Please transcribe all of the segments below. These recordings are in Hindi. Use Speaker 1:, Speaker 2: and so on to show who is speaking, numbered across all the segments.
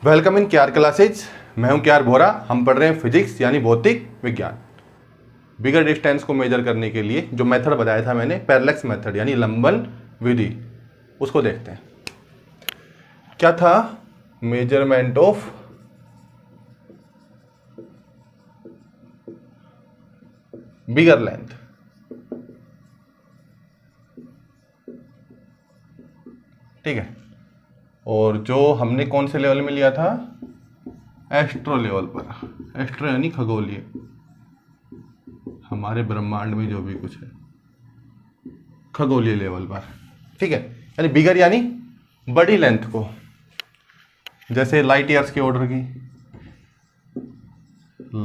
Speaker 1: Welcome in Kyar classes. मैं हूं क्यार बोरा। हम पढ़ रहे हैं फिजिक्स यानी भौतिक विज्ञान। बिगर डिस्टेंस को मेजर करने के लिए जो मेथड बताया था मैंने, पैरेलैक्स मेथड यानी लंबन विधि, उसको देखते हैं। क्या था? Measurement of bigger length. ठीक है। और जो हमने कौन से लेवल में लिया था? एस्ट्रो लेवल पर। एस्ट्रो यानी खगोलीय, हमारे ब्रह्मांड में जो भी कुछ है, खगोलीय लेवल पर। ठीक है। यानी बिगर यानी बड़ी लेंथ को, जैसे लाइट ईयर्स के ऑर्डर की।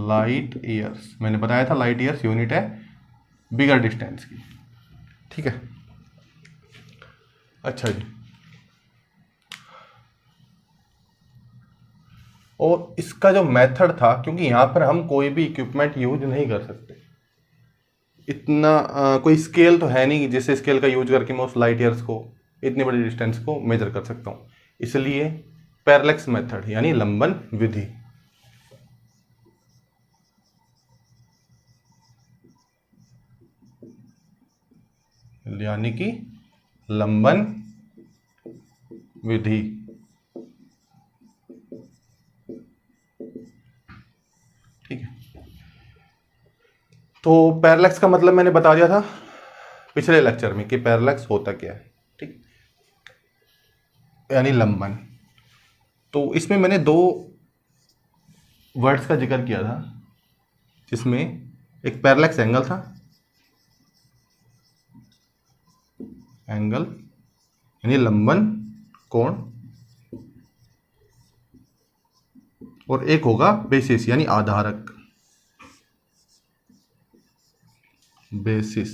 Speaker 1: लाइट ईयर्स मैंने बताया था, लाइट ईयर्स यूनिट है बिगर डिस्टेंस की। ठीक है। अच्छा जी। और इसका जो मेथड था, क्योंकि यहां पर हम कोई भी इक्विपमेंट यूज नहीं कर सकते, इतना कोई स्केल तो है नहीं जिससे स्केल का यूज करके मैं उस लाइट ईयर्स को, इतनी बड़ी डिस्टेंस को मेजर कर सकता हूं। इसलिए पैरेलैक्स मेथड यानी लंबन विधि। यानी कि लंबन विधि। ठीक है। तो पैरेलैक्स का मतलब मैंने बता दिया था पिछले लेक्चर में कि पैरेलैक्स होता क्या है। ठीक, यानी लंबन। तो इसमें मैंने दो वर्ड्स का जिक्र किया था, जिसमें एक पैरेलैक्स एंगल था, एंगल यानी लंबन कोण, और एक होगा बेसिस यानी आधारक। बेसिस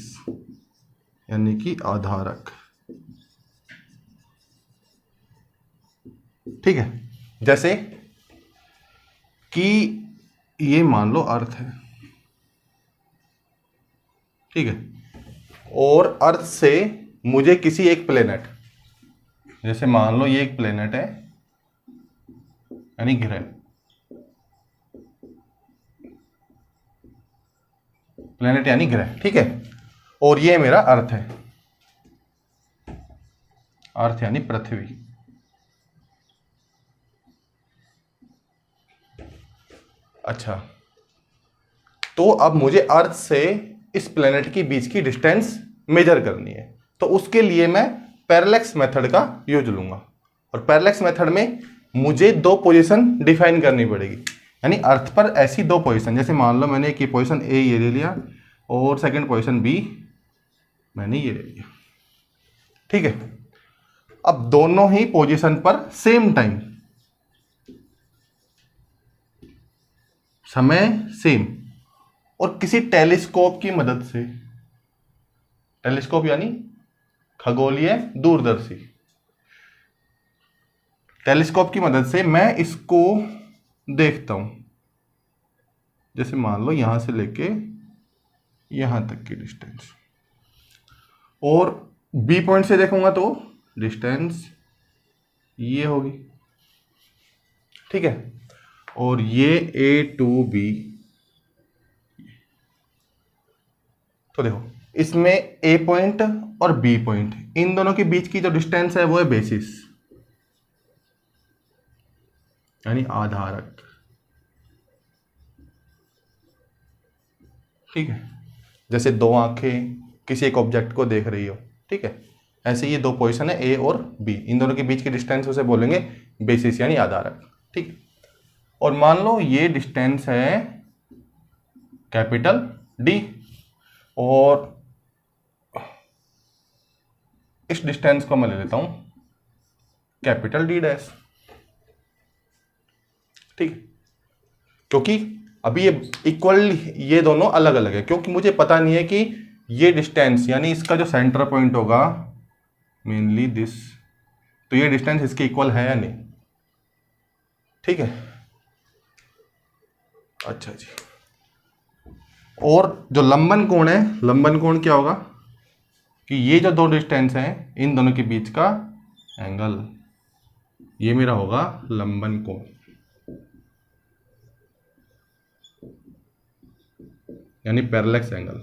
Speaker 1: यानी कि आधारक। ठीक है। जैसे कि ये मान लो अर्थ है। ठीक है। और अर्थ से मुझे किसी एक प्लेनेट, जैसे मान लो ये एक प्लेनेट है यानी ग्रह, प्लेनेट यानी ग्रह। ठीक है। और ये मेरा अर्थ है, अर्थ यानी पृथ्वी। अच्छा, तो अब मुझे अर्थ से इस प्लेनेट के बीच की डिस्टेंस मेजर करनी है, तो उसके लिए मैं पैरेलैक्स मेथड का यूज लूंगा। और पैरेलैक्स मेथड में मुझे दो पोजीशन डिफाइन करनी पड़ेगी, यानी अर्थ पर ऐसी दो पोजीशन, जैसे मान लो मैंने एक पोजीशन ए ये ले लिया और सेकंड पोजीशन बी मैंने ये ले लिया। ठीक है। अब दोनों ही पोजीशन पर सेम टाइम, समय सेम, और किसी टेलीस्कोप की मदद से, टेलीस्कोप यानी खगोलीय दूरदर्शी, टेलीस्कोप की मदद से मैं इसको देखता हूं। जैसे मान लो यहां से लेके यहां तक की डिस्टेंस, और बी पॉइंट से देखूंगा तो डिस्टेंस ये होगी। ठीक है। और ये ए टू बी, तो देखो इसमें ए पॉइंट और बी पॉइंट, इन दोनों के बीच की जो डिस्टेंस है वो है बेसिस यानी आधारक। ठीक है। जैसे दो आंखें किसी एक ऑब्जेक्ट को देख रही हो, ठीक है, ऐसे ये दो पोजीशन है ए और बी, इन दोनों के बीच की डिस्टेंस उसे बोलेंगे बेसिस यानी आधारक। ठीक। और मान लो ये डिस्टेंस है कैपिटल डी, और इस डिस्टेंस को मैं ले लेता हूं कैपिटल डी डैश। ठीक। क्योंकि अभी ये इक्वल, ये दोनों अलग अलग है, क्योंकि मुझे पता नहीं है कि ये डिस्टेंस यानी इसका जो सेंटर पॉइंट होगा मेनली दिस, तो ये डिस्टेंस इसके इक्वल है या नहीं। ठीक है। अच्छा जी। और जो लंबन कोण है, लंबन कोण क्या होगा कि ये जो दो डिस्टेंस हैं इन दोनों के बीच का एंगल, ये मेरा होगा लंबन कोण। यानी पैरेलक्स एंगल।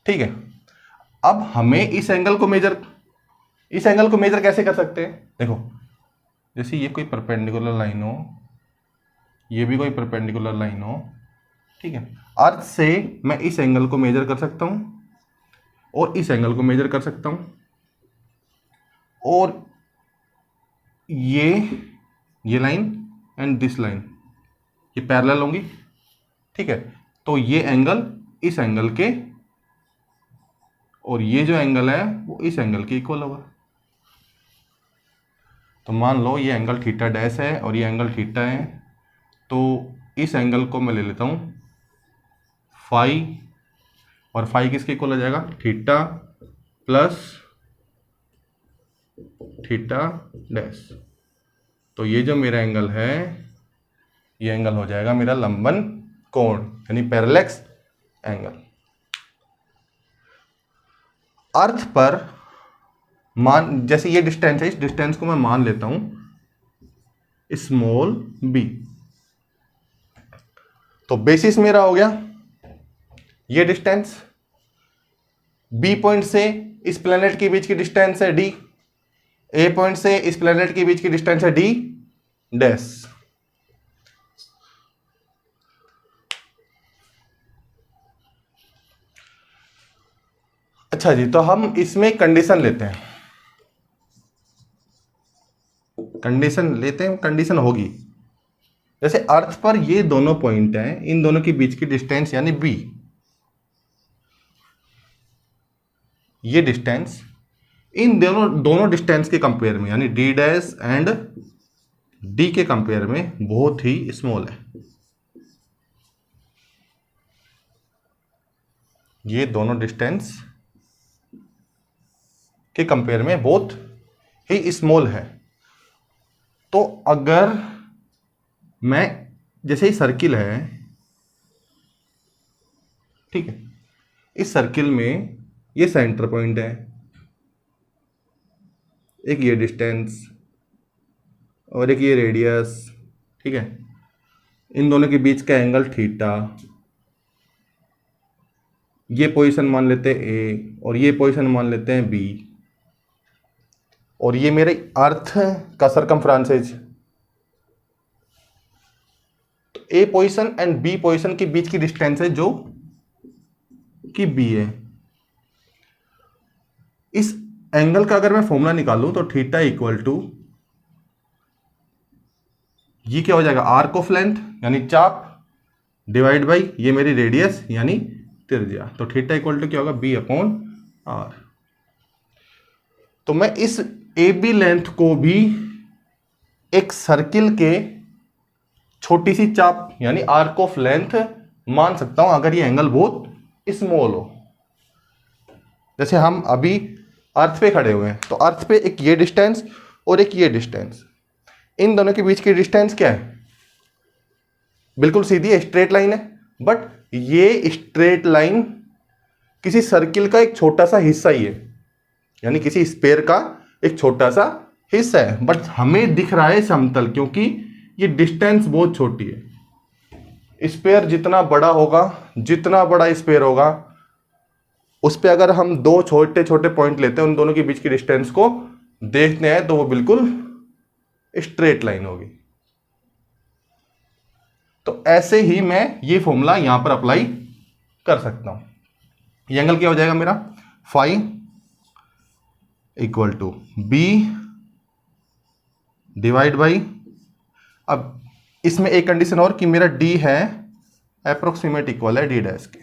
Speaker 1: ठीक है, अब हमें इस एंगल को मेजर कैसे कर सकते हैं? देखो, जैसे ये कोई परपेंडिकुलर लाइन हो, ये भी कोई परपेंडिकुलर लाइन हो, ठीक है, अर्थ से मैं इस एंगल को मेजर कर सकता हूं और इस एंगल को मेजर कर सकता हूं, और ये लाइन एंड दिस लाइन ये पैरेलल होंगी। ठीक है, तो ये एंगल इस एंगल के और ये जो एंगल है वो इस एंगल के इक्वल होगा। तो मान लो ये एंगल थीटा डैश है और ये एंगल थीटा है, तो इस एंगल को मैं ले लेता हूं फाई, और फाई किसके इक्वल हो जाएगा? Theta plus theta dash. तो ये जो मेरा एंगल है, ये एंगल हो जाएगा मेरा लंबन कोण, यानी पैरेलक्स एंगल। अर्थ पर मान, जैसे ये डिस्टेंस है, इस डिस्टेंस को मैं मान लेता हूं स्मॉल b। तो बेसिस मेरा हो गया ये डिस्टेंस, b पॉइंट से इस प्लेनेट के बीच की डिस्टेंस है d, a पॉइंट से इस प्लेनेट के बीच की डिस्टेंस है d डैश। अच्छा जी, तो हम इसमें कंडीशन लेते हैं, कंडीशन होगी जैसे अर्थ पर ये दोनों पॉइंट हैं, इन दोनों के बीच की डिस्टेंस यानी b, ये डिस्टेंस इन दोनों डिस्टेंस के कंपेयर में यानी d डैश एंड d के कंपेयर में बहुत ही स्मॉल है। ये दोनों डिस्टेंस के कंपेयर में बहुत ही स्मॉल है। तो अगर मैं, जैसे ही सर्किल है, ठीक है, इस सर्किल में ये सेंटर पॉइंट है, एक ये डिस्टेंस और एक ये रेडियस, ठीक है, इन दोनों के बीच का एंगल थीटा, ये पोजीशन मान लेते हैं ए और ये पोजीशन मान लेते हैं बी, और ये मेरे अर्थ का सरकमफ्रेंस। तो ए पोजीशन एंड बी पोजीशन के बीच की डिस्टेंस है जो कि बी है। इस एंगल का अगर मैं फॉर्मूला निकालूं तो थीटा इक्वल टू, ये क्या हो जाएगा? आर्क ऑफ लेंथ यानी चाप डिवाइड बाई ये मेरी रेडियस यानी त्रिज्या। तो थीटा इक्वल टू क्या होगा? B upon R. तो मैं इस ए बी लेंथ को भी एक सर्किल के छोटी सी चाप यानी आर्क ऑफ लेंथ मान सकता हूं अगर ये एंगल बहुत स्मॉल हो। जैसे हम अभी अर्थ पे खड़े हुए हैं, तो अर्थ पे एक ये डिस्टेंस और एक ये डिस्टेंस, इन दोनों के बीच की डिस्टेंस क्या है? बिल्कुल सीधी है, स्ट्रेट लाइन है। बट ये स्ट्रेट लाइन किसी सर्किल का एक छोटा सा हिस्सा ही है, यानी किसी स्फीयर का एक छोटा सा हिस्सा है, बट हमें दिख रहा है समतल, क्योंकि ये डिस्टेंस बहुत छोटी है। स्फीयर जितना बड़ा होगा, जितना बड़ा स्फीयर होगा, उस पर अगर हम दो छोटे छोटे पॉइंट लेते हैं, उन दोनों के बीच की डिस्टेंस को देखते हैं, तो वो बिल्कुल स्ट्रेट लाइन होगी। तो ऐसे ही मैं ये फॉर्मूला यहां पर अप्लाई कर सकता हूं। ये एंगल क्या हो जाएगा मेरा? Phi equal to B divide by, अब इसमें एक कंडीशन और कि मेरा डी है अप्रोक्सीमेट इक्वल है डी डैश के।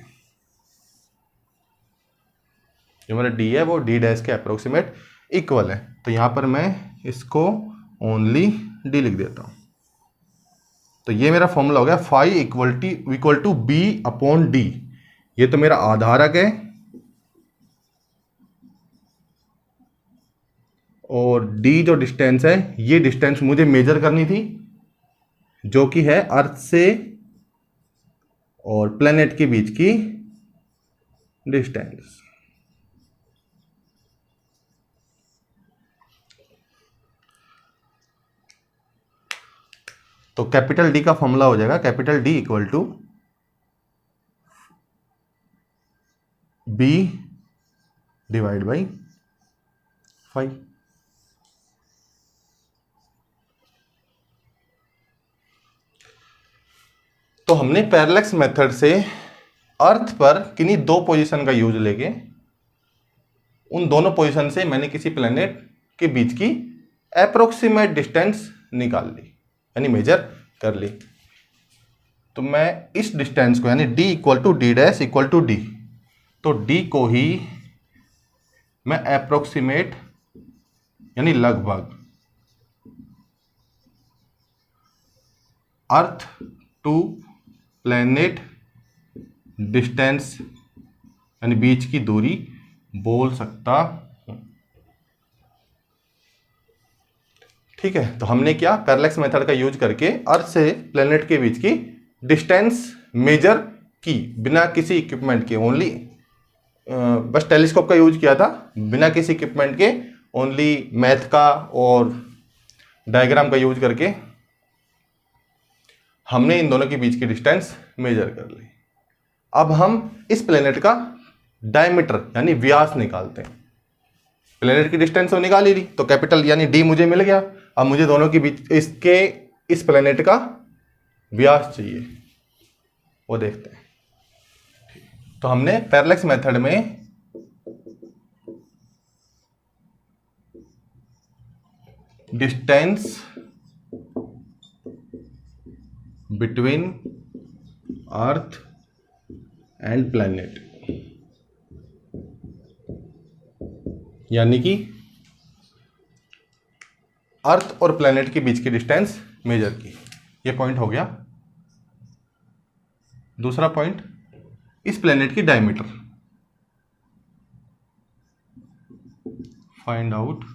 Speaker 1: जो मेरा डी है वो डी डैश के अप्रोक्सीमेट इक्वल है। तो यहां पर मैं इसको ओनली डी लिख देता हूं। तो ये मेरा फॉर्मूला हो गया phi equal to B upon D. ये तो मेरा आधारक है, और डी जो डिस्टेंस है, ये डिस्टेंस मुझे मेजर करनी थी, जो कि है अर्थ से और प्लेनेट के बीच की डिस्टेंस। तो कैपिटल डी का फॉर्मूला हो जाएगा capital D equal to B divide by 5। तो हमने पैरेलक्स मेथड से अर्थ पर किन्हीं दो पोजीशन का यूज लेके उन दोनों पोजीशन से मैंने किसी प्लेनेट के बीच की अप्रोक्सीमेट डिस्टेंस निकाल ली, यानी मेजर कर ली। तो मैं इस डिस्टेंस को यानी d equal to D dash equal to D, तो d को ही मैं अप्रोक्सीमेट यानी लगभग अर्थ टू प्लेनेट डिस्टेंस यानी बीच की दूरी बोल सकता हूं। ठीक है, तो हमने क्या पैरेलक्स मेथड का यूज करके अर्थ से प्लेनेट के बीच की डिस्टेंस मेजर की बिना किसी इक्विपमेंट के, ओनली बस टेलीस्कोप का यूज किया था, बिना किसी इक्विपमेंट के, ओनली मैथ का और डायग्राम का यूज करके हमने इन दोनों के बीच की डिस्टेंस मेजर कर ली। अब हम इस प्लेनेट का डायमीटर यानी व्यास निकालते हैं। प्लेनेट की डिस्टेंस तो निकाल ही ली, तो कैपिटल यानी डी मुझे मिल गया। अब मुझे दोनों के बीच इसके इस प्लेनेट का व्यास चाहिए, वो देखते हैं। तो हमने पैरेलक्स मेथड में distance between earth and planet यानी कि अर्थ और प्लैनेट के बीच की डिस्टेंस मेजर की, ये पॉइंट हो गया। दूसरा पॉइंट, इस प्लैनेट की डायमीटर फाइंड आउट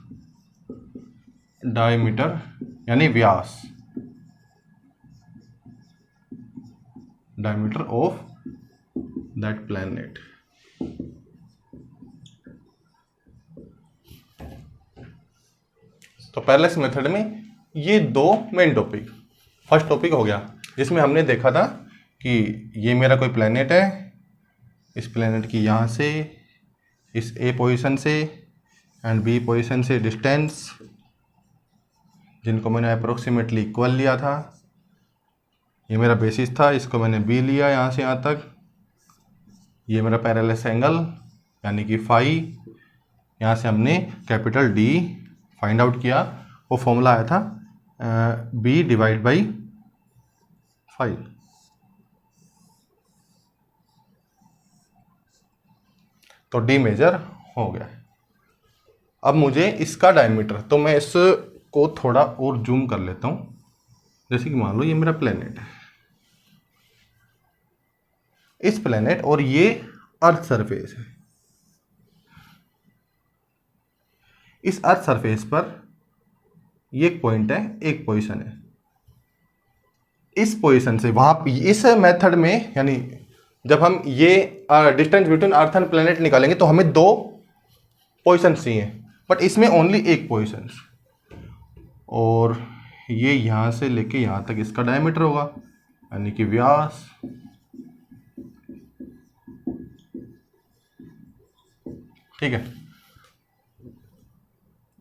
Speaker 1: डायमीटर यानी व्यास, डायमीटर ऑफ दैट प्लैनेट। तो पैरेलक्स मेथड में ये दो मेन टॉपिक, फर्स्ट टॉपिक हो गया जिसमें हमने देखा था कि ये मेरा कोई प्लैनेट है, इस प्लैनेट की यहाँ से इस ए पोजीशन से एंड बी पोजीशन से डिस्टेंस, जिनको मैंने अप्रोक्सीमेटली इक्वल लिया था। ये मेरा बेसिस था, इसको मैंने बी लिया यहाँ से यहाँ तक। ये मेरा पैरेलल एंगल यानी कि फाई, यहाँ से हमने कैपिटल डी फाइंड आउट किया, वो फॉर्मूला आया था बी डिवाइड बाई 5। तो डी मेजर हो गया। अब मुझे इसका डायमीटर, तो मैं इसको थोड़ा और जूम कर लेता हूं। जैसे कि मान लो ये मेरा प्लेनेट है, इस प्लेनेट और ये अर्थ सरफेस है। इस अर्थ सरफेस पर ये एक पॉइंट है, एक पोजीशन है। इस पोजीशन से वहां, इस मेथड में यानी जब हम ये distance between earth and planet निकालेंगे तो हमें दो पोजीशन चाहिए, बट इसमें ओनली एक पोजीशन। और ये यहां से लेके यहां तक इसका डायमीटर होगा यानी कि व्यास। ठीक है,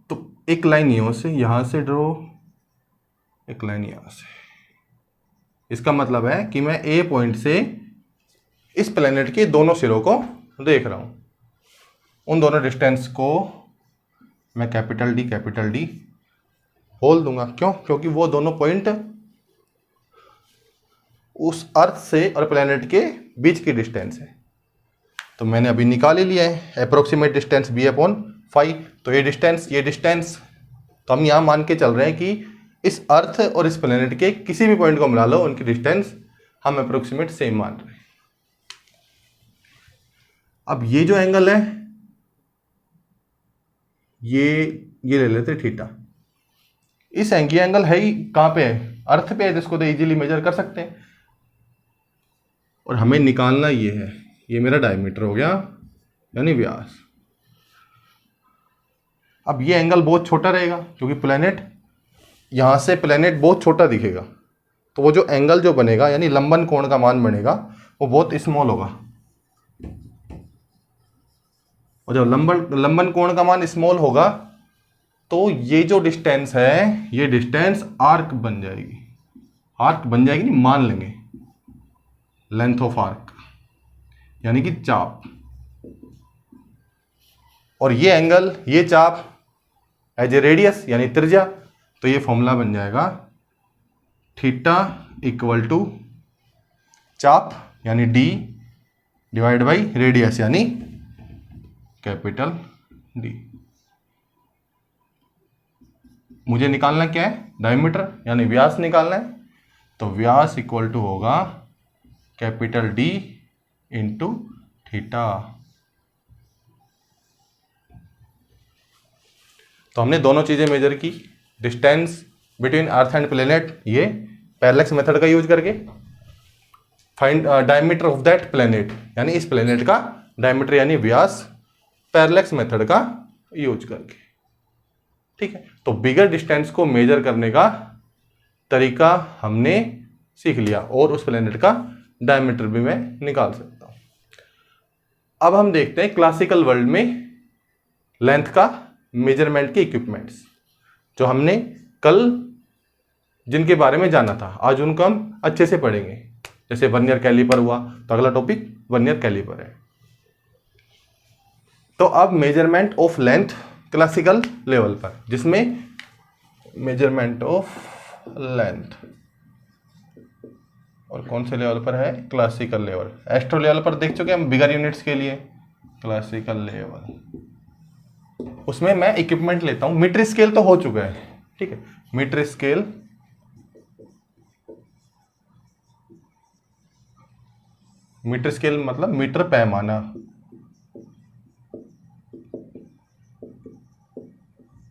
Speaker 1: तो एक लाइन यहां से ड्रॉ, एक लाइन यहां से। इसका मतलब है कि मैं ए पॉइंट से इस प्लेनेट के दोनों सिरों को देख रहा हूं। उन दोनों डिस्टेंस को मैं कैपिटल डी बोल दूंगा। क्यों? क्योंकि वो दोनों पॉइंट उस अर्थ से और प्लेनेट के बीच की डिस्टेंस है। तो मैंने अभी निकाल ही लिया है अप्रोक्सीमेट डिस्टेंस बी अपॉन 5। तो ये डिस्टेंस तो हम यहाँ मान के चल रहे हैं कि इस अर्थ और इस प्लेनेट के किसी भी पॉइंट को मिला लो, उनकी डिस्टेंस हम अप्रोक्सीमेट सेम मान रहे हैं। अब ये जो एंगल है ये ले लेते थीटा। इस एंगल है ही कहाँ पे है? अर्थ पे है, जिसको तो इजीली मेजर कर सकते हैं। और हमें निकालना ये है, ये मेरा डायमीटर हो गया यानी व्यास। अब ये एंगल बहुत छोटा रहेगा क्योंकि प्लेनेट, यहां से प्लेनेट बहुत छोटा दिखेगा, तो वो जो एंगल जो बनेगा यानी लंबन कोण का मान बनेगा वो बहुत स्मॉल होगा। और जब लंबन कोण का मान स्मॉल होगा तो ये जो डिस्टेंस है ये डिस्टेंस आर्क बन जाएगी। आर्क बन जाएगी नहीं, मान लेंगे लेंथ ऑफ आर्क यानी कि चाप। और ये एंगल ये चाप एज ए रेडियस यानी त्रिज्या, तो ये फॉर्मूला बन जाएगा थीटा इक्वल टू चाप यानी डी डिवाइड बाई रेडियस यानी कैपिटल डी। मुझे निकालना क्या है, डायमीटर यानी व्यास निकालना है। तो व्यास इक्वल टू होगा कैपिटल डी इंटू थीटा। तो हमने दोनों चीजें मेजर की, distance between earth and planet ये पैरेलैक्स मेथड का यूज करके, find diameter of that planet यानी इस प्लेनेट का डायमीटर यानी व्यास पैरेलैक्स मेथड का यूज करके। ठीक है, तो बिगर डिस्टेंस को मेजर करने का तरीका हमने सीख लिया और उस प्लेनेट का डायमीटर भी मैं निकाल सकता हूं। अब हम देखते हैं क्लासिकल वर्ल्ड में लेंथ का मेजरमेंट के इक्विपमेंट्स जो हमने कल जिनके बारे में जाना था, आज उनको हम अच्छे से पढ़ेंगे। जैसे वर्नियर कैलिपर हुआ तो अगला टॉपिक वर्नियर कैलिपर है। तो अब measurement of length classical level पर, जिसमें मेजरमेंट ऑफ लेंथ और कौन से लेवल पर है, क्लासिकल लेवल। एस्ट्रो लेवल पर देख चुके हम बिगर यूनिट्स के लिए, क्लासिकल लेवल उसमें मैं इक्विपमेंट लेता हूं। मीटर स्केल तो हो चुका है, ठीक है, मीटर स्केल मतलब मीटर पैमाना,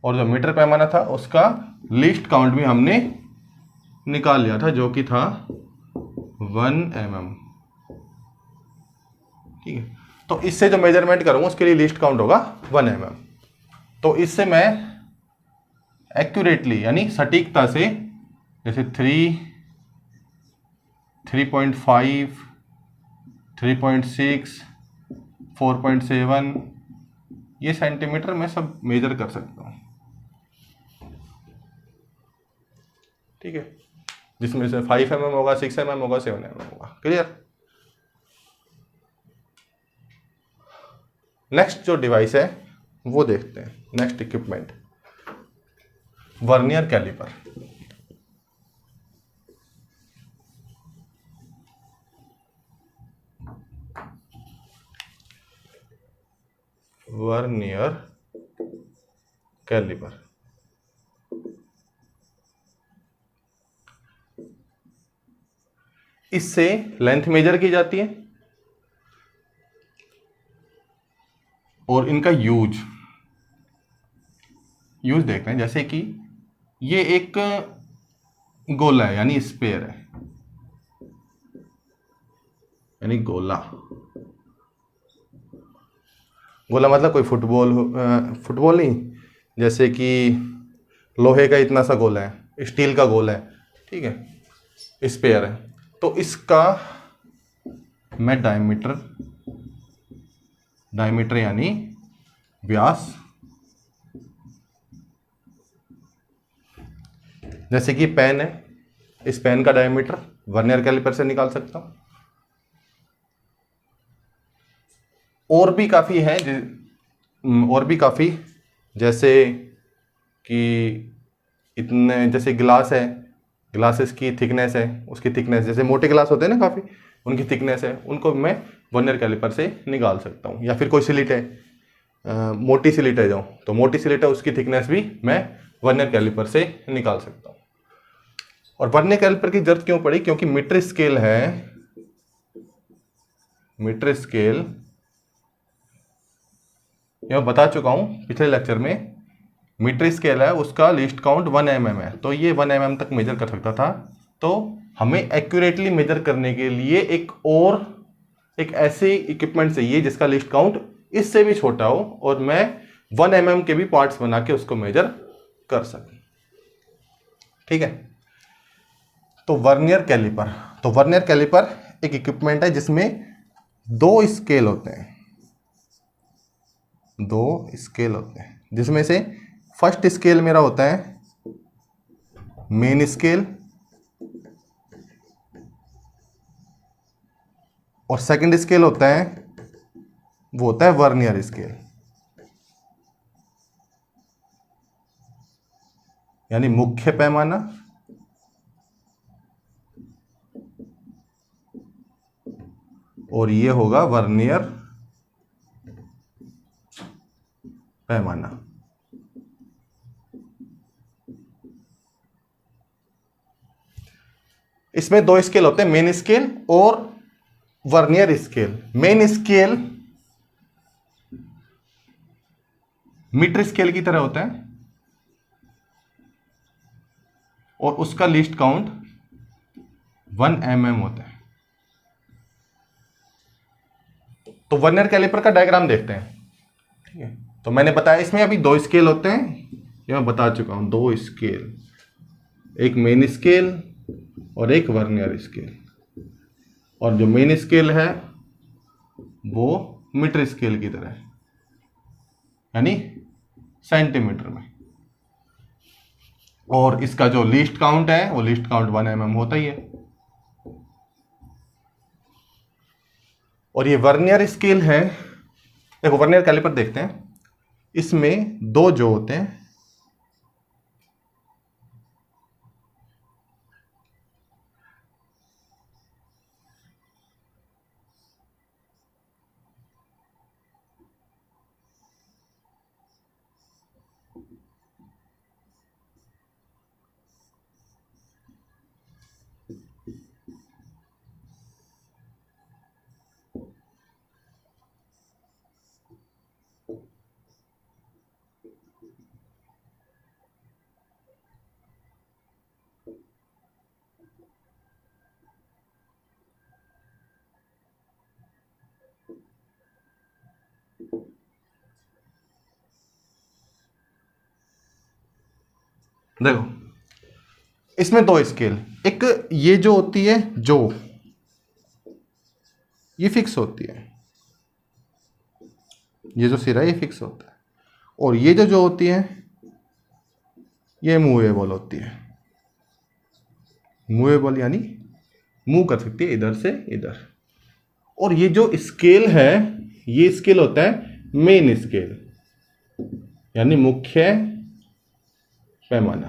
Speaker 1: और जो मीटर पैमाना था उसका लीस्ट काउंट भी हमने निकाल लिया था जो कि था 1 mm। ठीक है, तो इससे जो मेजरमेंट करूंगा उसके लिए लीस्ट काउंट होगा 1 mm। तो इससे मैं एक्यूरेटली यानी सटीकता से जैसे 3, 3.5, 3.6, 4.7 ये सेंटीमीटर मैं सब मेजर कर सकता हूं। ठीक है, जिसमें से 5 mm होगा, 6 mm होगा, 7 mm होगा। क्लियर। नेक्स्ट जो डिवाइस है वो देखते हैं, next equipment vernier calliper. Vernier calliper इससे लेंथ मेजर की जाती है और इनका यूज देख रहे हैं। जैसे कि ये एक गोला है यानी स्पेयर है, यानी गोला मतलब कोई फुटबॉल नहीं, जैसे कि लोहे का इतना सा गोला है, स्टील का गोला है, ठीक है, स्पेयर है। तो इसका मैं डायमीटर यानी व्यास, जैसे कि पेन है, इस पेन का डायमीटर वर्नियर कैलिपर से निकाल सकता हूं। और भी काफ़ी जैसे कि इतने, जैसे ग्लास है, ग्लासेस की थिकनेस है, उसकी थिकनेस जैसे मोटे ग्लास होते हैं ना काफ़ी, उनकी थिकनेस है, उनको मैं वर्नियर कैलिपर से निकाल सकता हूँ। या फिर कोई स्लिट है, मोटी स्लिट है जो, तो मोटी स्लिट है उसकी थिकनेस भी मैं वर्नियर कैलिपर से निकाल सकता हूँ। और वर्नियर कैलिपर की जरूरत क्यों पड़ी, क्योंकि मीटर स्केल है, मीटर स्केल यह बता चुका हूं पिछले लेक्चर में, मीटर स्केल है उसका लीस्ट काउंट 1 mm है, तो ये 1 mm तक मेजर कर सकता था। तो हमें एक्यूरेटली मेजर करने के लिए एक ऐसे इक्विपमेंट चाहिए जिसका लिस्ट काउंट इससे भी छोटा हो और मैं 1 mm के भी पार्ट्स बना के उसको मेजर कर सकूं। ठीक है, तो वर्नियर कैलिपर, तो वर्नियर कैलिपर एक इक्विपमेंट है जिसमें दो स्केल होते हैं, दो स्केल होते हैं, जिसमें से फर्स्ट स्केल मेरा होता है मेन स्केल और सेकंड स्केल होता है, वो होता है वर्नियर स्केल, यानी मुख्य पैमाना और ये होगा वर्नियर पैमाना। इसमें दो स्केल होते हैं, मेन स्केल और vernier scale. Main scale metre scale की तरह होता है और उसका लीस्ट काउंट 1 mm होता है। तो वर्नियर कैलिपर का डायग्राम देखते हैं, ठीक है। तो मैंने बताया इसमें अभी दो स्केल होते हैं, ये मैं बता चुका हूं, दो स्केल, एक मेन स्केल और एक वर्नियर स्केल। और जो मेन स्केल है वो मीटर स्केल की तरह है, यानी सेंटीमीटर में, और इसका जो लीस्ट काउंट है वो लीस्ट काउंट 1 mm होता ही है। और ये वर्नियर स्केल है, देखो वर्नियर कैलिपर देखते हैं, इसमें दो जो होते हैं, देखो इसमें दो स्केल, एक ये जो होती है जो ये फिक्स होती है, ये जो सिरा ये फिक्स होता है, और ये जो होती है ये मूवेबल होती है। मूवेबल यानी मूव कर सकती है इधर से इधर। और ये जो स्केल है ये स्केल होता है मेन स्केल, यानी मुख्य पैमाना।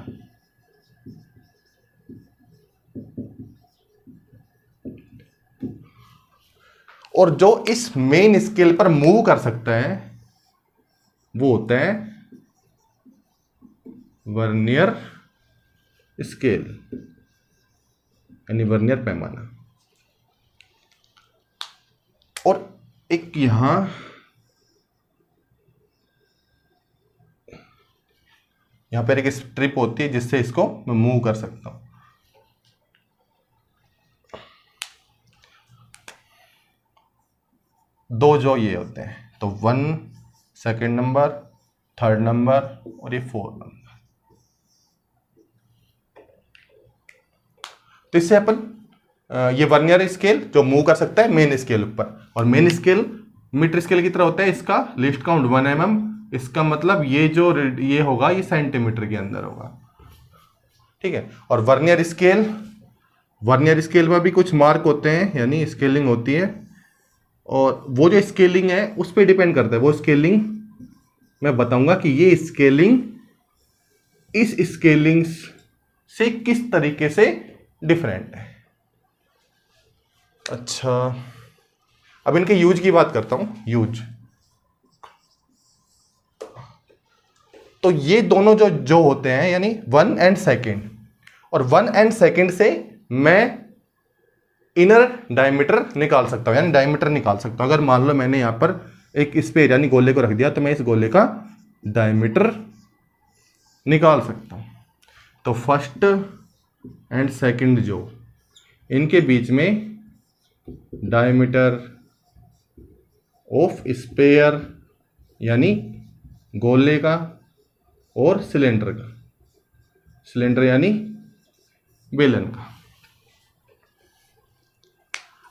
Speaker 1: और जो इस मेन स्केल पर मूव कर सकता है वो होता है वर्नियर स्केल, यानी वर्नियर पैमाना। और एक यहां पर एक स्ट्रिप होती है जिससे इसको मैं मूव कर सकता हूं। दो जो ये होते हैं, तो 1 सेकंड नंबर, 3rd नंबर और ये 4th नंबर। तो इससे अपन ये वर्नियर स्केल जो मूव कर सकता है मेन स्केल ऊपर, और मेन स्केल मीटर स्केल की तरह होता है, इसका लीस्ट काउंट 1 mm, इसका मतलब ये जो ये होगा ये सेंटीमीटर के अंदर होगा, ठीक है। और वर्नियर स्केल में भी कुछ मार्क होते हैं, यानी स्केलिंग होती है, और वो जो स्केलिंग है उस पर डिपेंड करता है। वो स्केलिंग मैं बताऊंगा कि ये स्केलिंग इस स्केलिंग से किस तरीके से डिफरेंट है। अच्छा, अब इनके यूज की बात करता हूं। यूज, तो ये दोनों जो होते हैं, यानी 1 and 2, और 1 and 2 से मैं इनर डायमीटर निकाल सकता हूं, यानी डायमीटर निकाल सकता हूं। अगर मान लो मैंने यहां पर एक स्पेयर यानी गोले को रख दिया, तो मैं इस गोले का डायमीटर निकाल सकता हूं। तो 1st and 2nd जो इनके बीच में डायमीटर ऑफ स्पेयर यानी गोले का और सिलेंडर का, सिलेंडर यानी बेलन का,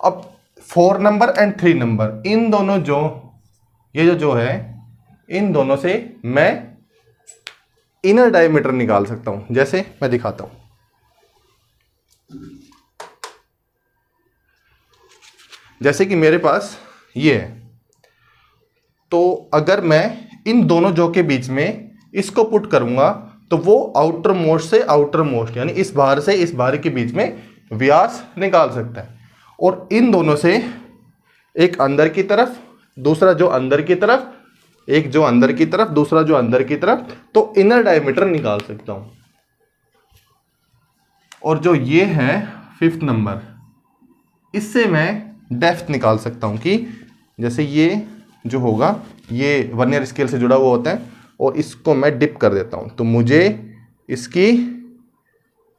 Speaker 1: अब 4 नंबर एंड 3 नंबर, इन दोनों ये जो है, इन दोनों से मैं इनर डायमीटर निकाल सकता हूं। जैसे मैं दिखाता हूं, जैसे कि मेरे पास ये है, तो अगर मैं इन दोनों जो के बीच में इसको पुट करूंगा तो वो आउटर मोस्ट से आउटर मोस्ट, यानी इस बाहर से इस बाहर के बीच में व्यास निकाल सकता है। और इन दोनों से एक अंदर की तरफ, दूसरा जो अंदर की तरफ, एक जो अंदर की तरफ, दूसरा जो अंदर की तरफ, तो इनर डायमीटर निकाल सकता हूं। और जो ये है 5th नंबर, इससे मैं डेप्थ निकाल सकता हूं कि जैसे ये जो होगा ये वर्नियर स्केल से जुड़ा हुआ होता है और इसको मैं डिप कर देता हूं, तो मुझे इसकी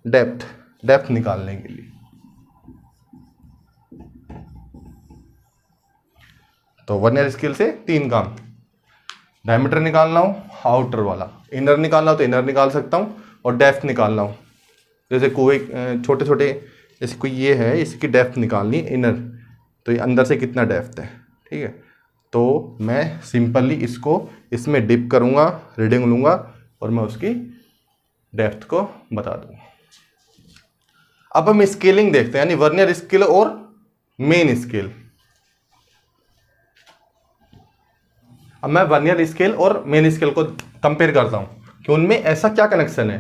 Speaker 1: डेप्थ निकालने के लिए, तो वर्नियर स्केल से 3 काम, डायमीटर निकालना हो आउटर वाला, इनर निकालना हो तो इनर निकाल सकता हूं, और डेप्थ निकालना हो, जैसे कोई छोटे छोटे, जैसे कोई ये है, इसकी डेप्थ निकालनी इनर, तो ये अंदर से कितना डेप्थ है, ठीक है, तो मैं सिंपली इसको इसमें डिप करूंगा, रीडिंग लूंगा और मैं उसकी डेप्थ को बता दूंगा। अब हम स्केलिंग देखते हैं, यानी वर्नियर स्केल और मेन स्केल। अब मैं वर्नियर स्केल और मेन स्केल को कंपेयर करता हूं कि उनमें ऐसा क्या कनेक्शन है।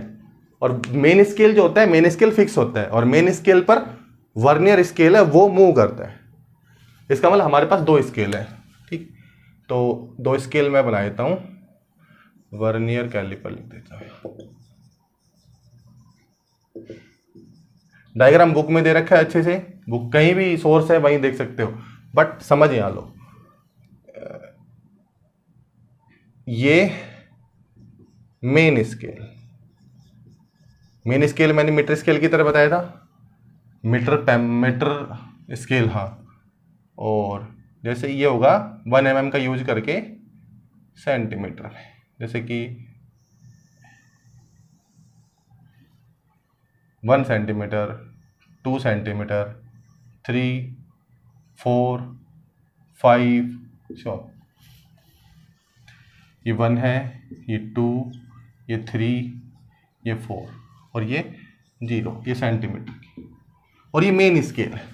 Speaker 1: और मेन स्केल जो होता है, मेन स्केल फिक्स होता है और मेन स्केल पर वर्नियर स्केल है वो मूव करता है। इसका मतलब हमारे पास 2 स्केल है, ठीक, तो 2 स्केल मैं बना देता हूं, वर्नियर कैलिपर लिख देता हूं। डायग्राम बुक में दे रखा है अच्छे से, बुक कहीं भी सोर्स है वहीं देख सकते हो, बट समझ यहाँ लो। ये मेन स्केल, मेन स्केल मैंने मीटर स्केल की तरह बताया था, मीटर स्केल, हाँ, और जैसे ये होगा 1 mm का यूज करके सेंटीमीटर में, जैसे कि 1 सेंटीमीटर, 2 सेंटीमीटर, 3, 4, 5, ये 1 है, ये 2, ये 3, ये 4 और ये 0, ये सेंटीमीटर की, और ये मेन स्केल है।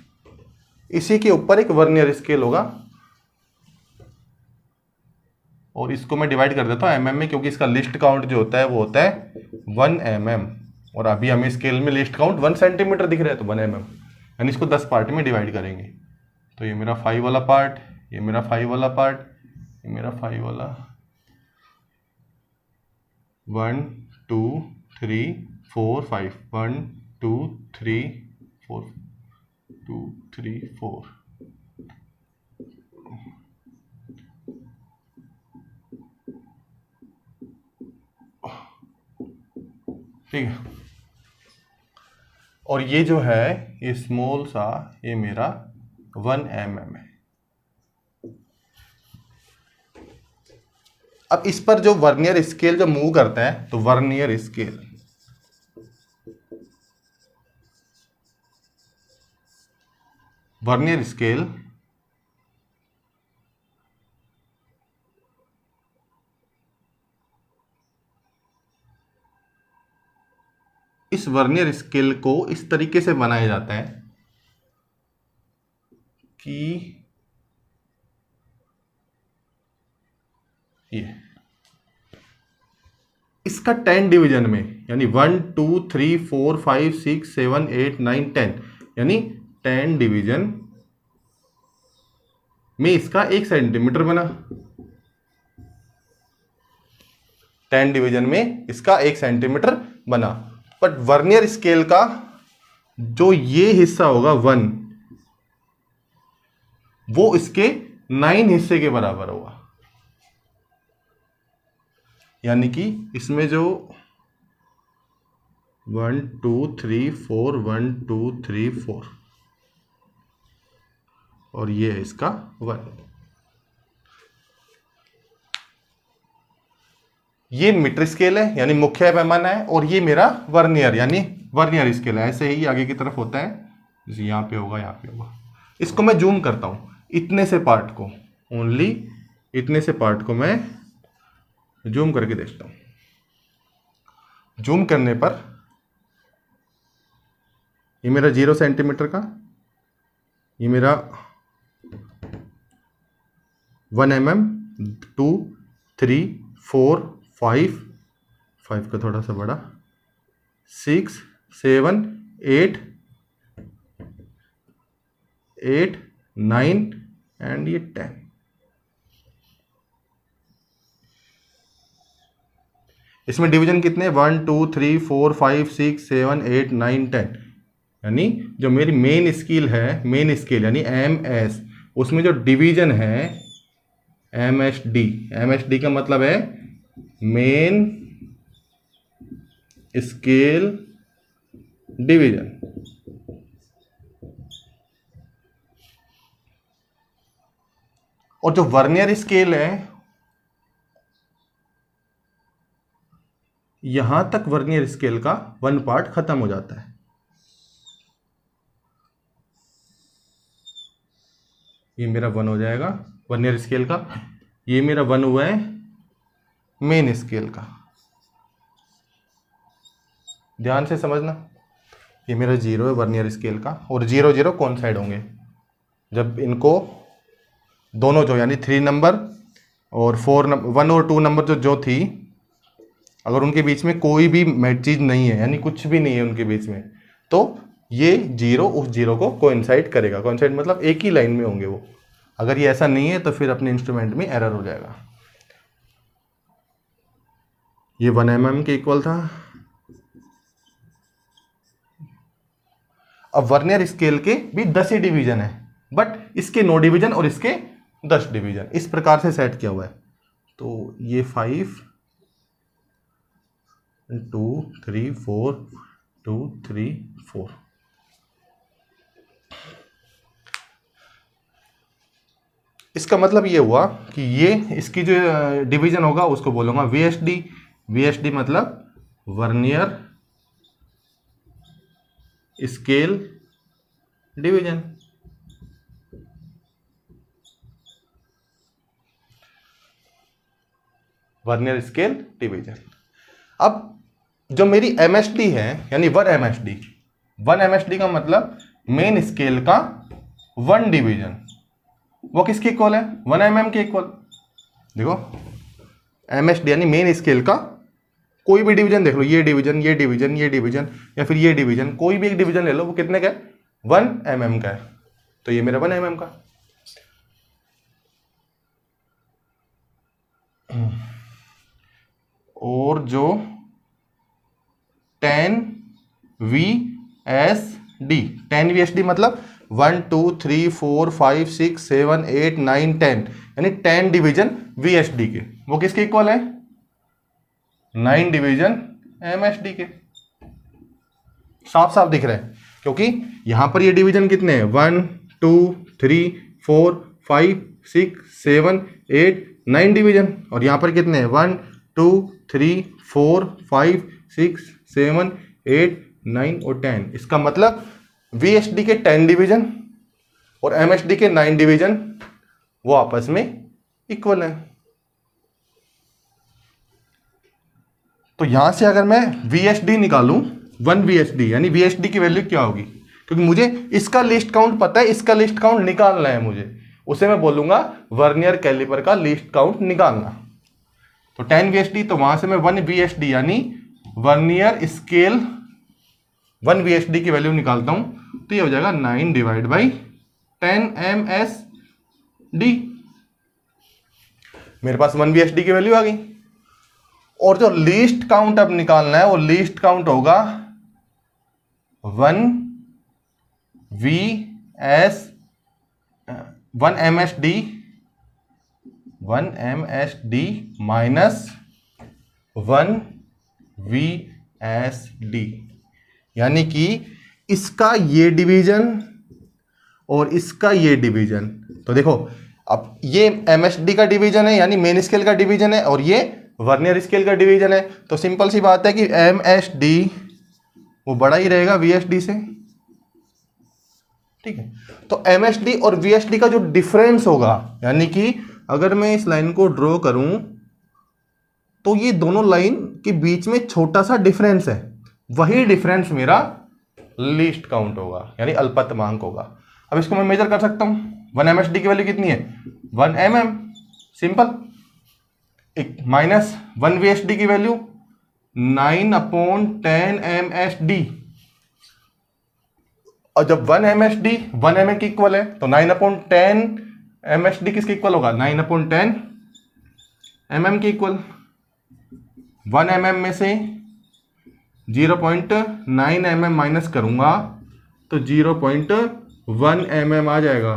Speaker 1: इसी के ऊपर एक वर्नियर स्केल होगा और इसको मैं डिवाइड कर देता हूँ mm में, क्योंकि इसका लिस्ट काउंट जो होता है वो होता है 1 mm, और अभी हमें स्केल में लिस्ट काउंट 1 सेंटीमीटर दिख रहा है, तो 1 mm, यानी इसको 10 पार्ट में डिवाइड करेंगे। तो ये मेरा 5 वाला पार्ट, ये मेरा 5 वाला पार्ट, ये मेरा 5 वाला, 1 2 3 4 5, 1 2 3 4, 2 3 4, ठीक है। और ये जो है, ये स्मॉल सा, ये मेरा 1 mm है। अब इस पर जो वर्नियर स्केल जो मूव करता है, तो वर्नियर स्केल, वर्नियर स्केल इस वर्नियर स्केल को इस तरीके से बनाया जाता है कि ये इसका 10 डिवीजन में, यानी 1 2 3 4 5 6 7 8 9 10, यानी 10 डिवीजन में इसका 1 सेंटीमीटर बना, 10 डिवीजन में इसका 1 सेंटीमीटर बना। बट वर्नियर स्केल का जो ये हिस्सा होगा 1, वो इसके 9 हिस्से के बराबर होगा, यानी कि इसमें जो 1 2 3 4, 1 2 3 4 और ये है इसका 1। ये मीटर स्केल है, यानी मुख्य पैमाना है, और ये मेरा वर्नियर, यानी वर्नियर स्केल है। ऐसे ही आगे की तरफ होता है, जैसे यहाँ पे होगा, यहाँ पे होगा। इसको मैं जूम करता हूँ, इतने से पार्ट को, ओनली इतने से पार्ट को मैं जूम करके देखता हूँ। जूम करने पर ये मेरा 0 सेंटीमीटर का, ये मेरा 1 mm, 2, 3, 4, 5 का थोड़ा सा बड़ा, 6, 7, 8, 9 एंड ये 10। इसमें डिवीजन कितने, 1, 2, 3, 4, 5, 6, 7, 8, 9, 10। यानी जो मेरी मेन स्केल है, मेन स्केल यानी MS, उसमें जो डिवीजन है MSD का मतलब है मेन स्केल डिवीजन। और जो वर्नियर स्केल है, यहां तक वर्नियर स्केल का 1 पार्ट खत्म हो जाता है। ये मेरा 1 हो जाएगा वर्नियर स्केल का, ये मेरा 1 हुआ है मेन स्केल का। ध्यान से समझना, ये मेरा 0 है वर्नियर स्केल का, और 0, 0 कोइंसाइड होंगे जब इनको दोनों जो यानी 3 नंबर और 1 और 2 नंबर जो थी, अगर उनके बीच में कोई भी चीज नहीं है, यानी कुछ भी नहीं है उनके बीच में, तो ये 0 उस 0 को कोइंसाइड करेगा। कोइंसाइड मतलब एक ही लाइन में होंगे वो। अगर ये ऐसा नहीं है तो फिर अपने इंस्ट्रूमेंट में एरर हो जाएगा। ये 1 mm के इक्वल था। अब वर्नियर स्केल के भी 10 ही डिवीजन है, बट इसके 9 डिवीजन और इसके 10 डिवीजन, इस प्रकार से सेट किया हुआ है। तो ये 5, 2, 3, 4, 2, 3, 4। इसका मतलब ये हुआ कि ये इसकी जो डिवीजन होगा उसको बोलूंगा VSD मतलब vernier scale division. Vernier scale division. अब जो मेरी MSD है यानी 1 MSD का मतलब मेन स्केल का 1 डिवीजन, वो किसके इक्वल है, 1 mm के इक्वल। देखो MSD यानी मेन स्केल का कोई भी डिवीजन देख लो, ये डिवीजन, ये डिवीजन, ये डिवीजन, या फिर ये डिवीजन, कोई भी एक डिवीजन ले लो, वो कितने का है, 1 mm का है। तो ये मेरा 1 mm का। और जो 10 VSD मतलब 1, 2, 3, 4, 5, 6, 7, 8, 9, 10 यानी 10 डिवीजन VSD के, वो किसके इक्वल है, 9 डिवीजन MSD के। साफ साफ दिख रहा है, क्योंकि यहां पर ये डिवीजन कितने हैं, 1, 2, 3, 4, 5, 6, 7, 8, 9 डिवीजन, और यहां पर कितने हैं, 1, 2, 3, 4, 5, 6, 7, 8, 9 और 10। इसका मतलब VSD के 10 डिवीजन और MSD के 9 डिवीजन वो आपस में इक्वल है। तो यहां से अगर मैं VSD निकालूं, 1 VSD यानी VSD की वैल्यू क्या होगी, क्योंकि मुझे इसका लिस्ट काउंट पता है, इसका लिस्ट काउंट निकालना है मुझे, उसे मैं बोलूंगा वर्नियर कैलिपर का लिस्ट काउंट निकालना। तो 10 VSD, तो वहां से मैं 1 VSD यानी वर्नियर स्केल 1 VSD की वैल्यू निकालता हूं, तो ये हो जाएगा 9 डिवाइड बाई 10 MSD। मेरे पास 1 VSD की वैल्यू आ गई। और जो लीस्ट काउंट अब निकालना है, वो लीस्ट काउंट होगा 1 MSD माइनस 1 VSD, यानी कि इसका ये डिवीजन और इसका ये डिवीजन। तो देखो अब ये MSD का डिवीजन है यानी मेन स्केल का डिवीजन है, और ये वर्नियर स्केल का डिवीजन है। तो सिंपल सी बात है कि MSD वो बड़ा ही रहेगा VSD से, ठीक है। तो MSD और VSD का जो डिफरेंस होगा, यानी कि अगर मैं इस लाइन को ड्रॉ करूं तो ये दोनों लाइन के बीच में छोटा सा डिफरेंस है, वही डिफरेंस मेरा लीस्ट काउंट होगा, यानी अल्पतमांक होगा। अब इसको मैं मेजर कर सकता हूं। 1 MSD की वैल्यू कितनी है? 1 mm, सिंपल। माइनस 1 VSD की वैल्यू 9/10 MSD। और जब 1 MSD 1 mm की इक्वल है तो 9/10 MSD किसके इक्वल होगा? 9/10 mm के इक्वल। 1 mm में से 0.9 mm माइनस करूंगा तो 0.1 mm आ जाएगा।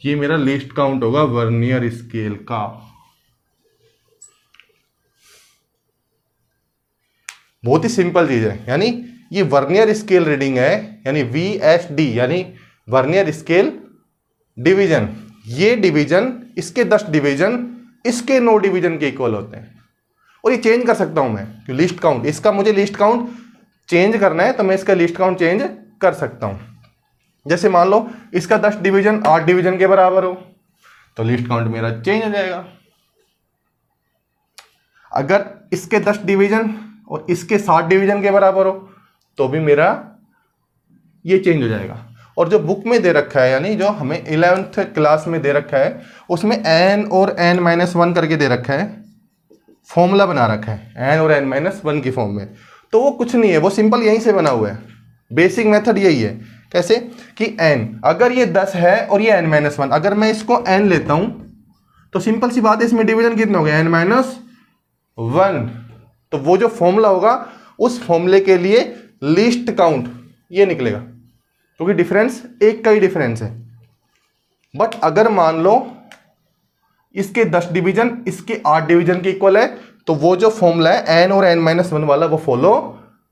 Speaker 1: ये मेरा लीस्ट काउंट होगा वर्नियर स्केल का। बहुत ही सिंपल चीज है, यानी ये वर्नियर स्केल रीडिंग है, यानी VSD, यानी वर्नियर स्केल डिवीजन। ये डिवीजन, इसके 10 डिवीजन इसके 9 डिवीजन के इक्वल होते हैं। और ये चेंज कर सकता हूं मैं, लिस्ट काउंट, इसका मुझे लिस्ट काउंट चेंज करना है तो मैं इसका लिस्ट काउंट चेंज कर सकता हूं। जैसे मान लो इसका 10 डिवीजन 8 डिवीजन के बराबर हो तो लिस्ट काउंट मेरा चेंज हो जाएगा। अगर इसके 10 डिवीजन और इसके 7 डिवीजन के बराबर हो तो भी मेरा ये चेंज हो जाएगा। और जो बुक में दे रखा है, यानी जो हमें 11th क्लास में दे रखा है, उसमें n और n-1 करके दे रखा है, फॉर्मूला बना रखा है n और n-1 की फॉर्म में। तो वो कुछ नहीं है, वो सिंपल यहीं से बना हुआ है। बेसिक मेथड यही है। कैसे कि n, अगर ये 10 है और ये n-1, अगर मैं इसको n लेता हूं तो सिंपल सी बात है, इसमें डिवीजन कितने हो गए? n-1। तो वो जो फॉर्मूला होगा उस फॉर्मूले के लिए लीस्ट काउंट ये निकलेगा, क्योंकि डिफरेंस एक का ही डिफरेंस है। बट अगर मान लो इसके 10 डिवीजन इसके 8 डिवीजन के इक्वल है तो वो जो फॉर्मूला है n और n-1 वाला वो फॉलो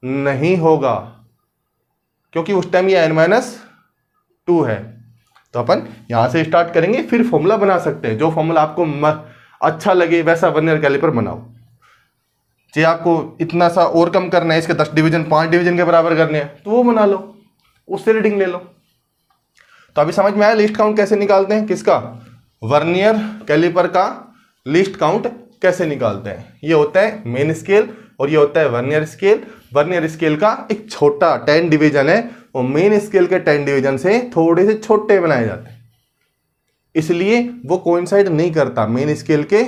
Speaker 1: नहीं होगा, क्योंकि उस टाइम ये n-2 है। तो अपन यहां से स्टार्ट करेंगे, फिर फॉर्मूला बना सकते हैं। जो फॉर्मूला आपको अच्छा लगे वैसा वर्नियर कैलिपर बनाओ। चाहे आपको इतना सा और कम करना है, इसके 10 डिवीजन 5 डिवीजन के बराबर करने हैं तो वो बना लो, उससे रीडिंग ले लो। तो अभी समझ में आया लिस्ट काउंट कैसे निकालते हैं? किसका? वर्नियर कैलिपर का लिस्ट काउंट कैसे निकालते हैं। ये होता है मेन स्केल और ये होता है वर्नियर स्केल। वर्नियर स्केल का एक छोटा 10 डिवीजन है, वो मेन स्केल के 10 डिवीजन से थोड़े से छोटे बनाए जाते हैं, इसलिए वो कोइंसाइड नहीं करता मेन स्केल के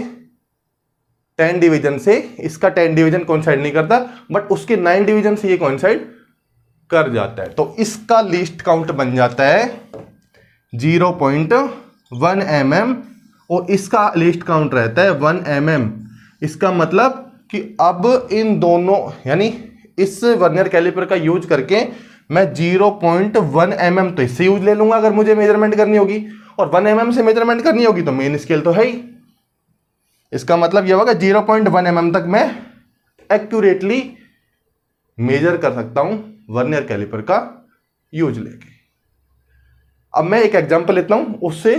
Speaker 1: 10 डिवीजन से। इसका 10 डिवीजन कोइंसाइड नहीं करता, बट उसके 9 डिवीजन से ये कोइंसाइड कर जाता है। तो इसका लिस्ट काउंट बन जाता है 0.1 mm और इसका लिस्ट काउंट रहता है 1 mm। इसका मतलब कि अब इन दोनों, यानी इस वर्नियर कैलिपर का यूज करके मैं 0.1 mm तो इससे यूज ले लूंगा अगर मुझे मेजरमेंट करनी होगी, और 1 mm से मेजरमेंट करनी होगी तो मेन स्केल तो है ही। इसका मतलब यह होगा 0.1 mm तक मैं एक्यूरेटली मेजर कर सकता हूं वर्नियर कैलिपर का यूज लेके। अब मैं एक एग्जांपल लेता हूं, उससे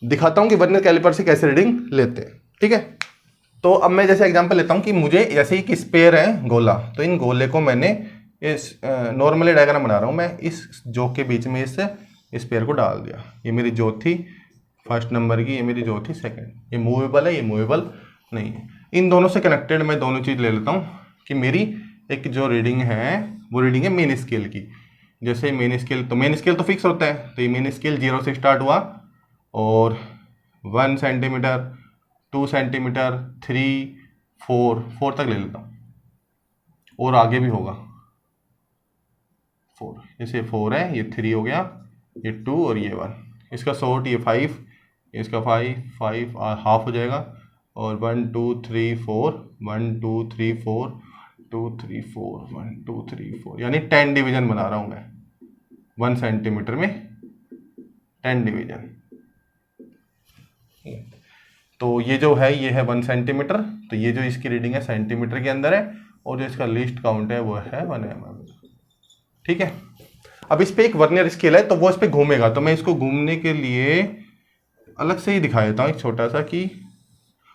Speaker 1: दिखाता हूं कि वर्नियर कैलिपर से कैसे रीडिंग लेते हैं। ठीक है, तो अब मैं जैसे एग्जांपल लेता हूं कि मुझे जैसे ही कि स्पेयर है गोला, तो इन गोले को मैंने इस नॉर्मली डायग्राम बना रहा हूं मैं, इस जोक के बीच में इस स्पेयर को डाल दिया। ये मेरी जोक थी फर्स्ट नंबर की, ये मेरी जोक थी सेकंड। ये मूवेबल है, ये मूवेबल नहीं है। इन दोनों से कनेक्टेड मैं दोनों चीज़ ले लेता हूँ कि मेरी एक जो रीडिंग है वो रीडिंग है मेन स्केल की। जैसे मेन स्केल, तो मेन स्केल तो फिक्स होता है, तो ये मेन स्केल 0 से स्टार्ट हुआ और 1 सेंटीमीटर 2 सेंटीमीटर 3 4 तक ले लेता हूँ, और आगे भी होगा 4। जैसे 4 है, ये 3 हो गया, ये 2 और ये 1। इसका शॉर्ट ये 5, इसका 5 हाफ हो जाएगा, और 1 2 3 4 1 2 3 4 2 3 4 1 2 3 4, यानी 10 डिवीजन बना रहा हूँ मैं 1 सेंटीमीटर में 10 डिवीजन। तो ये जो है ये है 1 सेंटीमीटर, तो ये जो इसकी रीडिंग है सेंटीमीटर के अंदर है, और जो इसका लीस्ट काउंट है वो है 1 mm। ठीक है, अब इस पे एक वर्नियर स्केल है तो वो इस पे घूमेगा, तो मैं इसको घूमने के लिए अलग से ही दिखा देता हूँ एक छोटा सा कि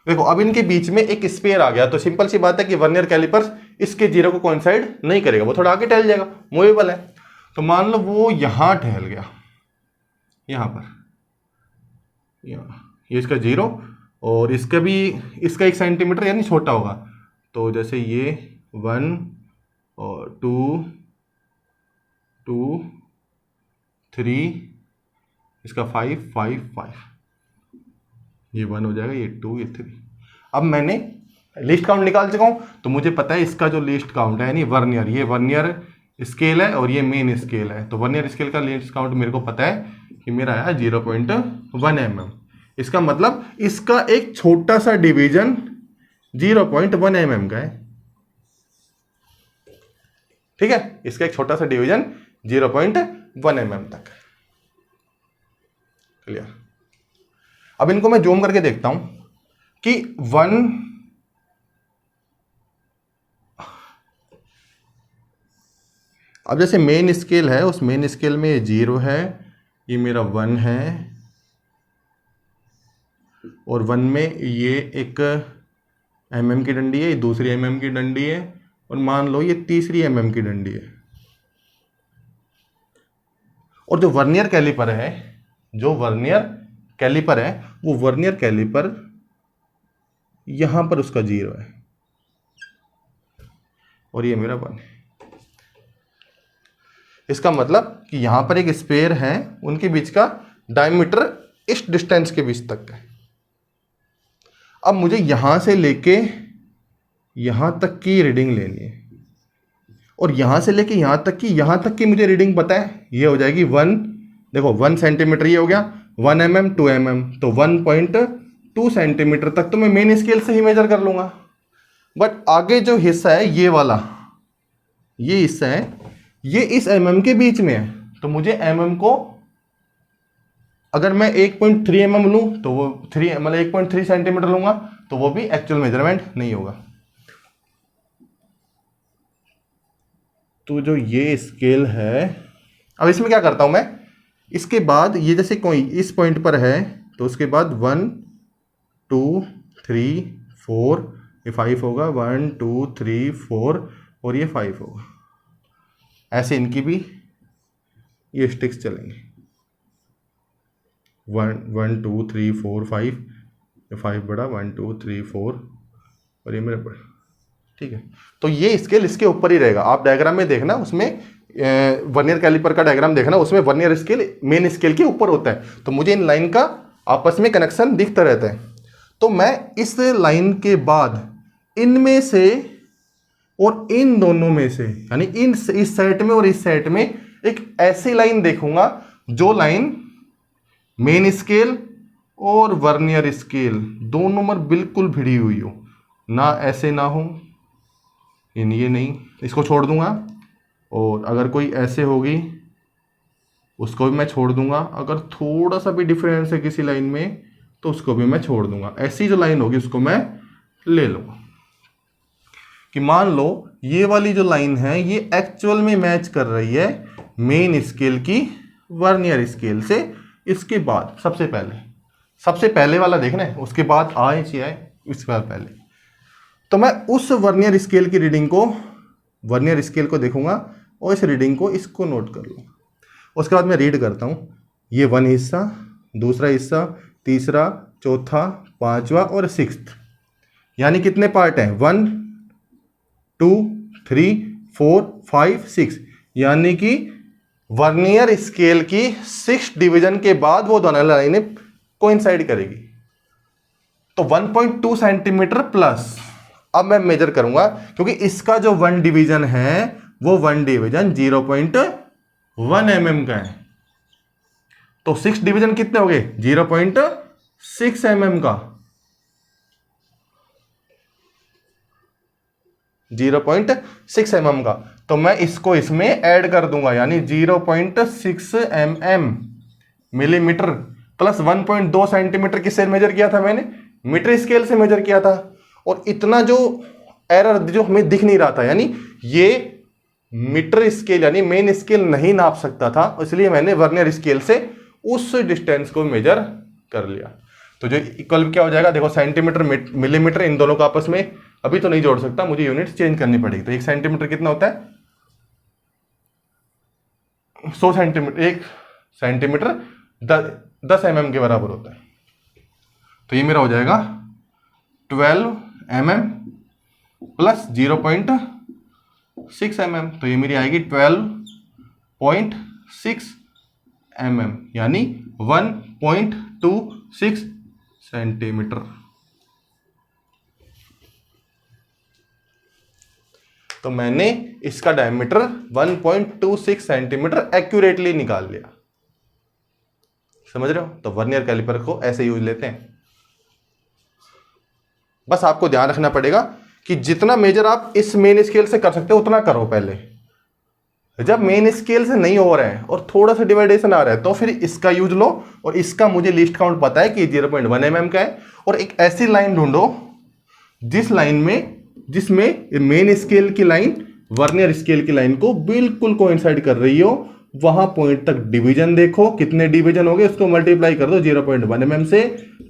Speaker 1: देखो अब इनके बीच में एक स्पेयर आ गया, तो सिंपल सी बात है कि वर्नियर कैलिपर्स इसके 0 को कोइंसाइड नहीं करेगा, वो थोड़ा आगे टहल जाएगा, मूवेबल है। तो मान लो वो यहाँ ठहर गया, यहाँ पर, यहाँ ये इसका 0 और इसका भी, इसका 1 सेंटीमीटर यानी छोटा होगा। तो जैसे ये 1 और 2 2 3, इसका 5 5 5, ये 1 हो जाएगा, ये 2, ये 3। अब मैंने लिस्ट काउंट निकाल चुका हूँ, तो मुझे पता है इसका जो लिस्ट काउंट है यानी वर्नियर, ये वर्नियर स्केल है और ये मेन स्केल है। तो वर्नियर स्केल का लिस्ट काउंट मेरे को पता है कि मेरा आया 0.1 mm। इसका मतलब इसका एक छोटा सा डिवीजन 0.1 mm का है, ठीक है, इसका एक छोटा सा डिवीजन 0.1 mm तक। क्लियर। अब इनको मैं जूम करके देखता हूं कि 1, अब जैसे मेन स्केल है, उस मेन स्केल में ये 0 है, ये मेरा 1 है, और 1 में ये एक mm की डंडी है, ये दूसरी mm की डंडी है, और मान लो ये तीसरी mm की डंडी है। और जो वर्नियर कैलिपर है, जो वर्नियर कैलिपर है, वो वर्नियर कैलिपर यहां पर उसका 0 है और ये मेरा 1 है। इसका मतलब कि यहां पर एक स्पेयर है, उनके बीच का डायमीटर इस डिस्टेंस के बीच तक है। अब मुझे यहां से लेके यहां तक की रीडिंग लेनी है, और यहां से लेके यहां तक की मुझे रीडिंग पता है, ये हो जाएगी 1, देखो 1 सेंटीमीटर ये हो गया, 1 mm 2 mm, तो 1.2 सेंटीमीटर तक तो मैं मेन स्केल से ही मेजर कर लूंगा। बट आगे जो हिस्सा है ये वाला, ये हिस्सा है, ये इस mm के बीच में है, तो मुझे mm को अगर मैं 1.3 mm लूं तो वो 1.3 सेंटीमीटर लूंगा तो वो भी एक्चुअल मेजरमेंट नहीं होगा। तो जो ये स्केल है, अब इसमें क्या करता हूं मैं, इसके बाद ये जैसे कोई इस पॉइंट पर है तो उसके बाद 1 2 3 4, ये 5 होगा, 1 2 3 4 और ये 5 होगा। ऐसे इनकी भी ये स्टिक्स चलेंगे, 1 2 3 4 5, ये 5 बड़ा, 1 2 3 4 और ये मेरा बड़ा, ठीक है। तो ये स्केल इसके ऊपर ही रहेगा। आप डायग्राम में देखना, उसमें वर्नियर कैलिपर का डायग्राम देखना, उसमें वर्नियर स्केल मेन स्केल के ऊपर होता है, तो मुझे इन लाइन का आपस में कनेक्शन दिखता रहता है। तो मैं इस लाइन के बाद इनमें से और इन दोनों में से, यानी इस सेट में और इस सेट में एक ऐसी लाइन देखूंगा जो लाइन मेन स्केल और वर्नियर स्केल दोनों में बिल्कुल भिड़ी हुई हो, ना ऐसे ना हो, ये नहीं, इसको छोड़ दूंगा। और अगर कोई ऐसे होगी उसको भी मैं छोड़ दूंगा। अगर थोड़ा सा भी डिफरेंस है किसी लाइन में तो उसको भी मैं छोड़ दूंगा। ऐसी जो लाइन होगी उसको मैं ले लूंगा। कि मान लो ये वाली जो लाइन है ये एक्चुअल में मैच कर रही है मेन स्केल की वर्नियर स्केल से। इसके बाद सबसे पहले वाला देखना है, उसके बाद आए इसके बाद पहले, तो मैं उस वर्नियर स्केल की रीडिंग को, वर्नियर स्केल को देखूंगा और इस रीडिंग को इसको नोट कर लूँगा। उसके बाद मैं रीड करता हूँ, ये 1 हिस्सा, दूसरा हिस्सा, तीसरा, चौथा, पांचवा और 6th, यानी कितने पार्ट हैं, 1 2 3 4 5 6, यानी कि वर्नियर स्केल की 6 डिवीजन के बाद वो दोनों लाइनें कोइंसाइड करेगी। तो 1.2 सेंटीमीटर प्लस अब मैं मेजर करूंगा, क्योंकि इसका जो 1 डिवीजन है वो 1 डिवीजन 0.1 mm का है। तो 6 डिवीजन कितने हो गए, 0.6 mm का, 0.6 mm का। तो मैं इसको इसमें ऐड कर दूंगा, यानी 0.6 mm मिलीमीटर प्लस 1.2 सेंटीमीटर किससे मेजर किया था मैंने, मीटर स्केल से मेजर किया था। और इतना जो एरर जो हमें दिख नहीं रहा था, यानी ये मीटर स्केल यानी मेन स्केल नहीं नाप सकता था, इसलिए मैंने वर्नियर स्केल से उस डिस्टेंस को मेजर कर लिया। तो जो इक्वल क्या हो जाएगा, देखो सेंटीमीटर मिलीमीटर, इन दोनों को आपस में अभी तो नहीं जोड़ सकता, मुझे यूनिट चेंज करनी पड़ेगी। तो 1 सेंटीमीटर कितना होता है, 100 सेंटीमीटर, 1 सेंटीमीटर 10 mm के बराबर होता है। तो ये मेरा हो जाएगा 12 mm प्लस 0.6 mm, तो ये मेरी आएगी 12.6 mm, यानी 1.26 सेंटीमीटर। तो मैंने इसका डायमीटर 1.26 सेंटीमीटर एक्यूरेटली निकाल लिया। समझ रहे हो? तो वर्नियर कैलिपर को ऐसे यूज लेते हैं। बस आपको ध्यान रखना पड़ेगा कि जितना मेजर आप इस मेन स्केल से कर सकते हो उतना करो पहले। जब मेन स्केल से नहीं हो रहा है और थोड़ा सा डिवाइडेशन आ रहा है तो फिर इसका यूज लो, और इसका मुझे लिस्ट काउंट पता है कि 0.1 mm का है। और एक ऐसी लाइन ढूंढो जिसमें मेन स्केल की लाइन वर्नियर स्केल की लाइन को बिल्कुल कोइंसाइड कर रही हो। वहां पॉइंट तक डिवीजन देखो, कितने डिवीजन हो गए, उसको मल्टीप्लाई कर दो 0.1 mm से,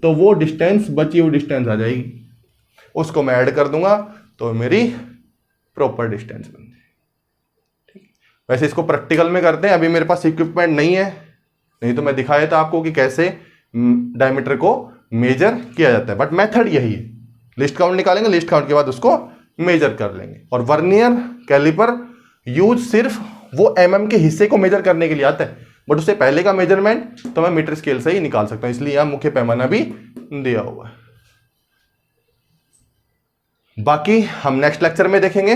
Speaker 1: तो वो डिस्टेंस, बची हुई डिस्टेंस आ जाएगी। उसको मैं ऐड कर दूंगा तो मेरी प्रॉपर डिस्टेंस बन जाएगी। ठीक, वैसे इसको प्रैक्टिकल में करते हैं। अभी मेरे पास इक्विपमेंट नहीं है, नहीं तो मैं दिखाया था आपको कि कैसे डायमीटर को मेजर किया जाता है। बट मेथड यही है, लिस्ट काउंट निकालेंगे, लिस्ट काउंट के बाद उसको मेजर कर लेंगे। और वर्नियर कैलिपर यूज सिर्फ वो mm के हिस्से को मेजर करने के लिए आता है, बट उससे पहले का मेजरमेंट तो मैं मीटर स्केल से ही निकाल सकता हूं, इसलिए यहां मुख्य पैमाना भी दिया हुआ है। बाकी हम नेक्स्ट लेक्चर में देखेंगे।